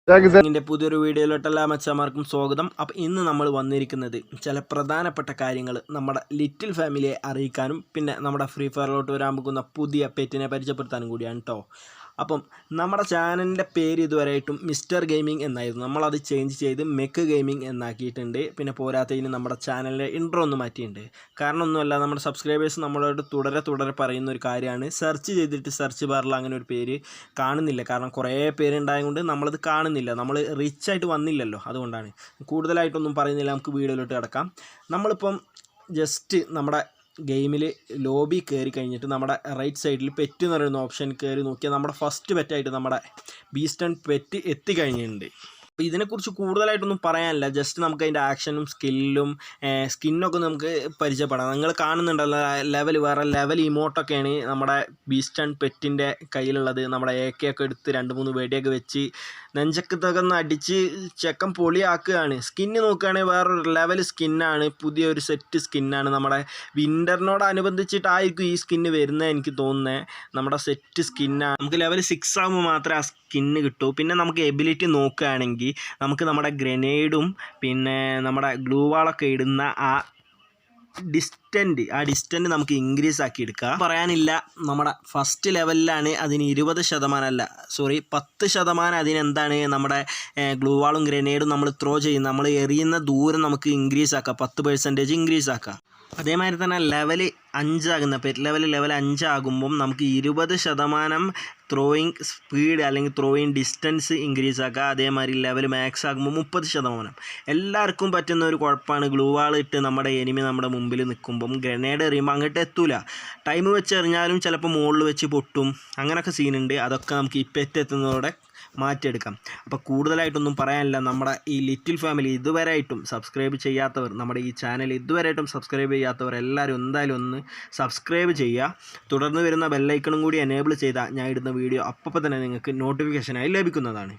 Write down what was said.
ിന്റെ പുതിയൊരു വീഡിയോയിലോട്ട് എല്ലാ മച്ചന്മാർക്കും സ്വാഗതം. അപ്പോൾ ഇന്ന് നമ്മൾ വന്നിരിക്കുന്നത് ചില പ്രധാനപ്പെട്ട കാര്യങ്ങൾ നമ്മുടെ ലിറ്റിൽ ഫാമിലിയെ അറിയിക്കാനും പിന്നെ നമ്മുടെ ഫ്രീ ഫയറിലോട്ട് വരാൻ പോകുന്ന പുതിയ പെറ്റിനെ പരിചയപ്പെടുത്താനും കൂടിയാണ് കേട്ടോ. അപ്പം നമ്മുടെ ചാനലിൻ്റെ പേര് ഇതുവരെയായിട്ടും മിസ്റ്റർ ഗെയിമിംഗ് എന്നായിരുന്നു. നമ്മളത് ചേഞ്ച് ചെയ്ത് മെക്ക് ഗെയിമിംഗ് എന്നാക്കിയിട്ടുണ്ട്. പിന്നെ പോരാത്തതിന് നമ്മുടെ ചാനലിൻ്റെ ഇൻട്രോ ഒന്ന് മാറ്റിയിട്ടുണ്ട്. കാരണം ഒന്നുമല്ല, നമ്മുടെ സബ്സ്ക്രൈബേഴ്സ് നമ്മളോട് തുടരെ പറയുന്ന ഒരു കാര്യമാണ്. സെർച്ച് ചെയ്തിട്ട് സെർച്ച് ബാറിൽ അങ്ങനെ ഒരു പേര് കാണുന്നില്ല. കാരണം കുറേ പേരുണ്ടായതുകൊണ്ട് നമ്മളത് കാണുന്നില്ല. നമ്മൾ റിച്ചായിട്ട് വന്നില്ലല്ലോ, അതുകൊണ്ടാണ്. കൂടുതലായിട്ടൊന്നും പറയുന്നില്ല, നമുക്ക് വീഡിയോയിലോട്ട് കിടക്കാം. നമ്മളിപ്പം ജസ്റ്റ് നമ്മുടെ ഗെയിമിൽ ലോബി കയറി കഴിഞ്ഞിട്ട് നമ്മുടെ റൈറ്റ് സൈഡിൽ പെറ്റ് എന്ന് പറയുന്ന ഓപ്ഷൻ കയറി നോക്കിയാൽ നമ്മുടെ ഫസ്റ്റ് പെറ്റായിട്ട് നമ്മുടെ ബീസ്റ്റൺ പെറ്റ് എത്തിക്കഴിഞ്ഞിട്ടുണ്ട്. അപ്പോൾ ഇതിനെക്കുറിച്ച് കൂടുതലായിട്ടൊന്നും പറയാനില്ല. ജസ്റ്റ് നമുക്ക് അതിൻ്റെ ആക്ഷനും സ്കിന്നൊക്കെ നമുക്ക് പരിചയപ്പെടാം. നിങ്ങൾ കാണുന്നുണ്ടല്ലോ, വേറെ ലെവൽ ഇമോട്ടൊക്കെയാണ് നമ്മുടെ ബീസ്റ്റൺ പെറ്റിൻ്റെ കയ്യിലുള്ളത്. നമ്മുടെ AK ഒക്കെ എടുത്ത് 2-3 വെടിയൊക്കെ വെച്ച് നെഞ്ചക്കത്തൊക്കെ ഒന്ന് അടിച്ച് ചെക്കൻ പൊളിയാക്കുകയാണ്. സ്കിന്ന് നോക്കുകയാണെങ്കിൽ വേറൊരു ലെവൽ സ്കിന്നാണ്, പുതിയൊരു സെറ്റ് സ്കിന്നാണ്. നമ്മുടെ വിൻ്ററിനോടനുബന്ധിച്ചിട്ടായിരിക്കും ഈ സ്കിന്ന് വരുന്നത് എനിക്ക് തോന്നുന്നത്. നമ്മുടെ സെറ്റ് സ്കിന്നാണ്. നമുക്ക് ലെവൽ 6 ആകുമ്പോൾ മാത്രമേ ആ സ്കിന്ന് കിട്ടൂ. പിന്നെ നമുക്ക് എബിലിറ്റി നോക്കുകയാണെങ്കിൽ നമുക്ക് നമ്മുടെ ഗ്രനേഡും പിന്നെ നമ്മുടെ ഗ്ലൂ വാളൊക്കെ ഇടുന്ന ആ ഡിസ്റ്റൻറ്റ് നമുക്ക് ഇൻക്രീസ് ആക്കി എടുക്കാം. പറയാനില്ല, നമ്മുടെ ഫസ്റ്റ് ലെവലിലാണ് അതിന് 20% അല്ല, 10% അതിനെന്താണ് നമ്മുടെ ഗ്ലൂ വാളും ഗ്രനേഡും നമ്മൾ ത്രോ ചെയ്യുന്ന, നമ്മൾ എറിയുന്ന ദൂരം നമുക്ക് ഇൻക്രീസ് ആക്കാം, 10% ഇൻക്രീസ് ആക്കാം. അതേമാതിരി തന്നെ ലെവൽ 5 ആകുന്ന പെറ്റ് ലെവൽ 5 ആകുമ്പം നമുക്ക് 20% ത്രോയിങ് സ്പീഡ് അല്ലെങ്കിൽ ത്രോയിങ് ഡിസ്റ്റൻസ് ഇൻക്രീസ് ആക്കുക. അതേമാതിരി ലെവൽ മാക്സ് ആകുമ്പോൾ 30%. എല്ലാവർക്കും പറ്റുന്ന ഒരു കുഴപ്പമാണ്, ഗ്ലൂ വാൾ ഇട്ട് നമ്മുടെ എനിമി നമ്മുടെ മുമ്പിൽ നിൽക്കുമ്പം ഗ്രനേഡ് എറിയുമ്പോൾ അങ്ങോട്ട് എത്തൂല. ടൈം വെച്ച് എറിഞ്ഞാലും ചിലപ്പോൾ മുകളിൽ വെച്ച് പൊട്ടും, അങ്ങനെയൊക്കെ സീനുണ്ട്. അതൊക്കെ നമുക്ക് ഈ പെറ്റ് എത്തുന്നതോടെ മാറ്റിയെടുക്കാം. അപ്പോൾ കൂടുതലായിട്ടൊന്നും പറയാനില്ല. നമ്മുടെ ഈ ലിറ്റിൽ ഫാമിലി ഇതുവരെയായിട്ടും സബ്സ്ക്രൈബ് ചെയ്യാത്തവർ, നമ്മുടെ ഈ ചാനൽ ഇതുവരെയായിട്ടും സബ്സ്ക്രൈബ് ചെയ്യാത്തവർ എല്ലാവരും എന്തായാലും ഒന്ന് സബ്സ്ക്രൈബ് ചെയ്യുക. തുടർന്ന് വരുന്ന ബെല്ലൈക്കണും കൂടി എനേബിൾ ചെയ്താൽ ഞാൻ ഇടുന്ന വീഡിയോ അപ്പോൾ തന്നെ നിങ്ങൾക്ക് നോട്ടിഫിക്കേഷനായി ലഭിക്കുന്നതാണ്.